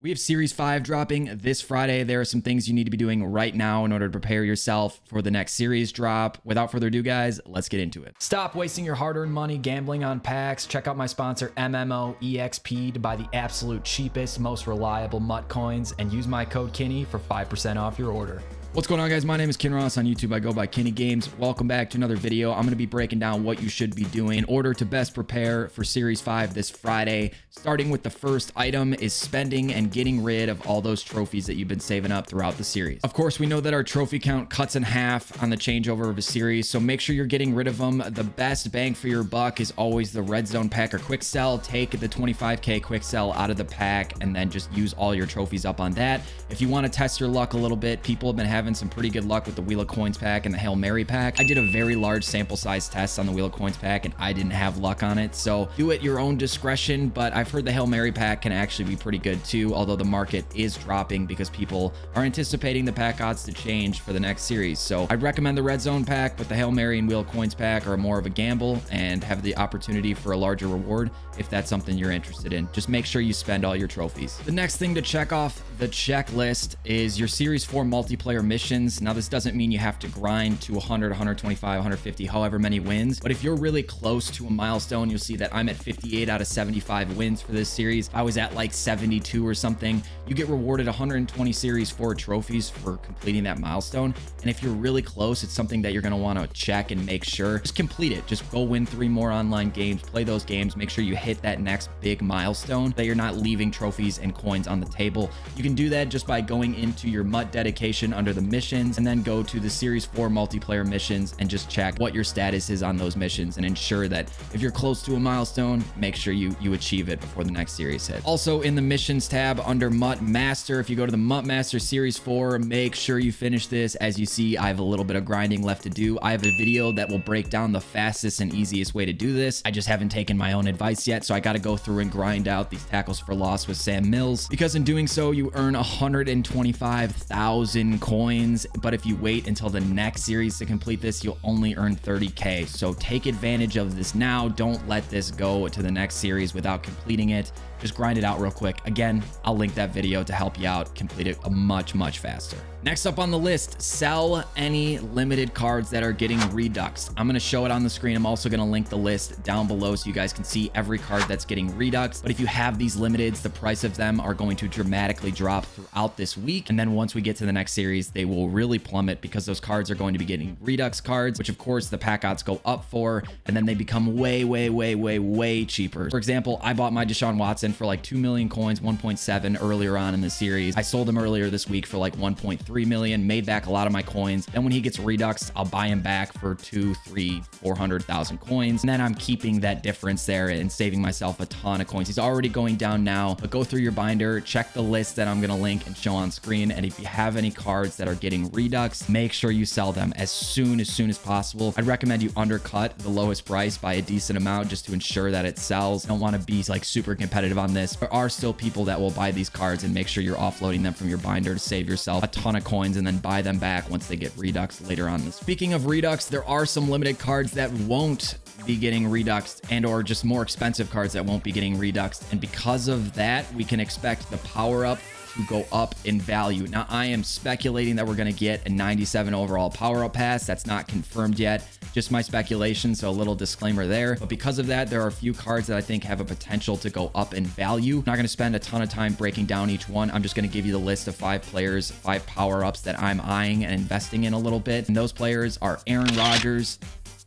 We have Series 5 dropping this Friday. There are some things you need to be doing right now in order to prepare yourself for the next series drop. Without further ado, guys, let's get into it. Stop wasting your hard-earned money gambling on packs. Check out my sponsor, MMOEXP, to buy the absolute cheapest, most reliable MUT coins, and use my code KINNY for 5% off your order. What's going on, guys? My name is Ken Ross. On YouTube, I go by Kenny Games. Welcome back to another video. I'm going to be breaking down what you should be doing in order to best prepare for Series 5 this Friday. Starting with the first item is spending and getting rid of all those trophies that you've been saving up throughout the series. Of course, we know that our trophy count cuts in half on the changeover of a series, so make sure you're getting rid of them. The best bang for your buck is always the red zone pack or quick sell. Take the 25k quick sell out of the pack and then just use all your trophies up on that. If you want to test your luck a little bit, people have been having some pretty good luck with the Wheel of Coins pack and the Hail Mary pack. I did a very large sample size test on the Wheel of Coins pack and I didn't have luck on it, so do at your own discretion. But I've heard the Hail Mary pack can actually be pretty good too, although the market is dropping because people are anticipating the pack odds to change for the next series. So I'd recommend the Red Zone pack, but the Hail Mary and Wheel of Coins pack are more of a gamble and have the opportunity for a larger reward if that's something you're interested in. Just make sure you spend all your trophies. The next thing to check off the checklist is your Series 4 multiplayer missions. Now, this doesn't mean you have to grind to 100, 125, 150, however many wins, but if you're really close to a milestone, you'll see that I'm at 58 out of 75 wins for this series. I was at like 72 or something. You get rewarded 120 Series 4 trophies for completing that milestone. And if you're really close, it's something that you're going to want to check and make sure. Just complete it. Just go win 3 more online games, play those games, make sure you hit that next big milestone, that you're not leaving trophies and coins on the table. You can do that just by going into your MUT dedication under the missions and then go to the Series 4 multiplayer missions and just check what your status is on those missions and ensure that if you're close to a milestone, make sure you achieve it before the next series hits. Also, in the missions tab under MUT Master, if you go to the MUT Master Series 4, make sure you finish this. As you see, I have a little bit of grinding left to do. I have a video that will break down the fastest and easiest way to do this. I just haven't taken my own advice yet, so I got to go through and grind out these tackles for loss with Sam Mills, because in doing so, you earn 125,000 coins. But if you wait until the next series to complete this, you'll only earn 30k. So take advantage of this now. Don't let this go to the next series without completing it. Just grind it out real quick. Again, I'll link that video to help you out complete it much faster. Next up on the list, sell any limited cards that are getting Redux. I'm going to show it on the screen. I'm also going to link the list down below so you guys can see every card that's getting Redux. But if you have these limiteds, the price of them are going to dramatically drop throughout this week. And then once we get to the next series, they will really plummet because those cards are going to be getting Redux cards, which of course the pack odds go up for, and then they become way cheaper. For example, I bought my Deshaun Watson for like 2 million coins, 1.7 earlier on in the series. I sold him earlier this week for like 1.3 million, made back a lot of my coins. Then when he gets Redux, I'll buy him back for 200, 300, 400,000 coins. And then I'm keeping that difference there and saving myself a ton of coins. He's already going down now, but go through your binder, check the list that I'm going to link and show on screen. And if you have any cards that are getting Redux, make sure you sell them as soon as possible. I'd recommend you undercut the lowest price by a decent amount just to ensure that it sells. Don't want to be like super competitive on this. There are still people that will buy these cards, and make sure you're offloading them from your binder to save yourself a ton of coins and then buy them back once they get Redux later on. Speaking of Redux, there are some limited cards that won't be getting Reduxed, and or just more expensive cards that won't be getting Reduxed. And because of that, we can expect the power up to go up in value. Now, I am speculating that we're going to get a 97 overall power up pass. That's not confirmed yet, just my speculation, so a little disclaimer there. But because of that, there are a few cards that I think have a potential to go up in value. I'm not going to spend a ton of time breaking down each one. I'm just going to give you the list of 5 players, 5 power ups that I'm eyeing and investing in a little bit. And those players are Aaron Rodgers,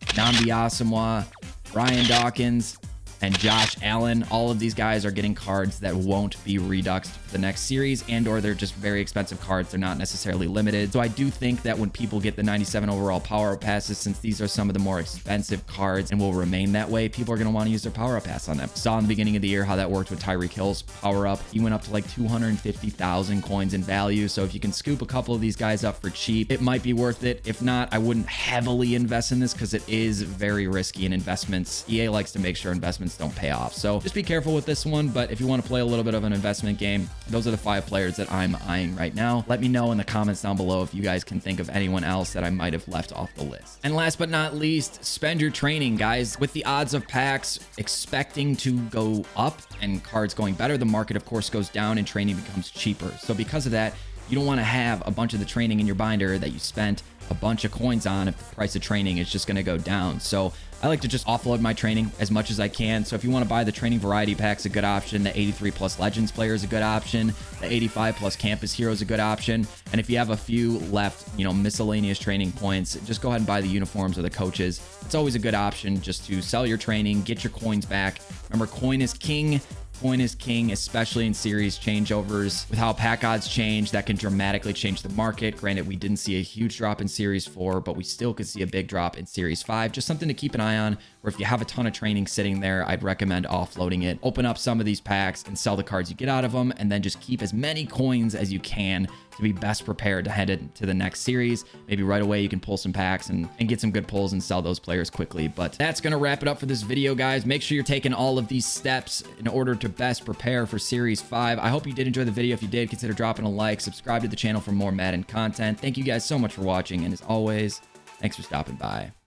Nnamdi Asomugha, Brian Dawkins, and Josh Allen. All of these guys are getting cards that won't be Reduxed for the next series, and or they're just very expensive cards. They're not necessarily limited. So I do think that when people get the 97 overall power up passes, since these are some of the more expensive cards and will remain that way, people are going to want to use their power up pass on them. Saw in the beginning of the year how that worked with Tyreek Hill's power up. He went up to like 250,000 coins in value. So if you can scoop a couple of these guys up for cheap, it might be worth it. If not, I wouldn't heavily invest in this because it is very risky in investments. EA likes to make sure investments investments don't pay off. So just be careful with this one. But if you want to play a little bit of an investment game, those are the 5 players that I'm eyeing right now. Let me know in the comments down below if you guys can think of anyone else that I might have left off the list. And last but not least, spend your training, guys. With the odds of packs expecting to go up and cards going better, the market of course goes down and training becomes cheaper. So because of that, you don't want to have a bunch of the training in your binder that you spent a bunch of coins on if the price of training is just going to go down. So I like to just offload my training as much as I can. So if you want to buy the training variety pack's a good option. The 83 plus legends player is a good option. The 85 plus campus hero is a good option. And if you have a few left, you know, miscellaneous training points, just go ahead and buy the uniforms or the coaches. It's always a good option just to sell your training, get your coins back. Remember, coin is king. Coin is king, especially in series changeovers. With how pack odds change, that can dramatically change the market. Granted, we didn't see a huge drop in series 4, but we still could see a big drop in series 5. Just something to keep an eye on, or if you have a ton of training sitting there, I'd recommend offloading it. Open up some of these packs and sell the cards you get out of them, and then just keep as many coins as you can to be best prepared to head into the next series. Maybe right away you can pull some packs and get some good pulls and sell those players quickly. But that's going to wrap it up for this video, guys. Make sure you're taking all of these steps in order to best prepare for Series 5. I hope you did enjoy the video. If you did, consider dropping a like, subscribe to the channel for more Madden content. Thank you guys so much for watching, and as always, thanks for stopping by.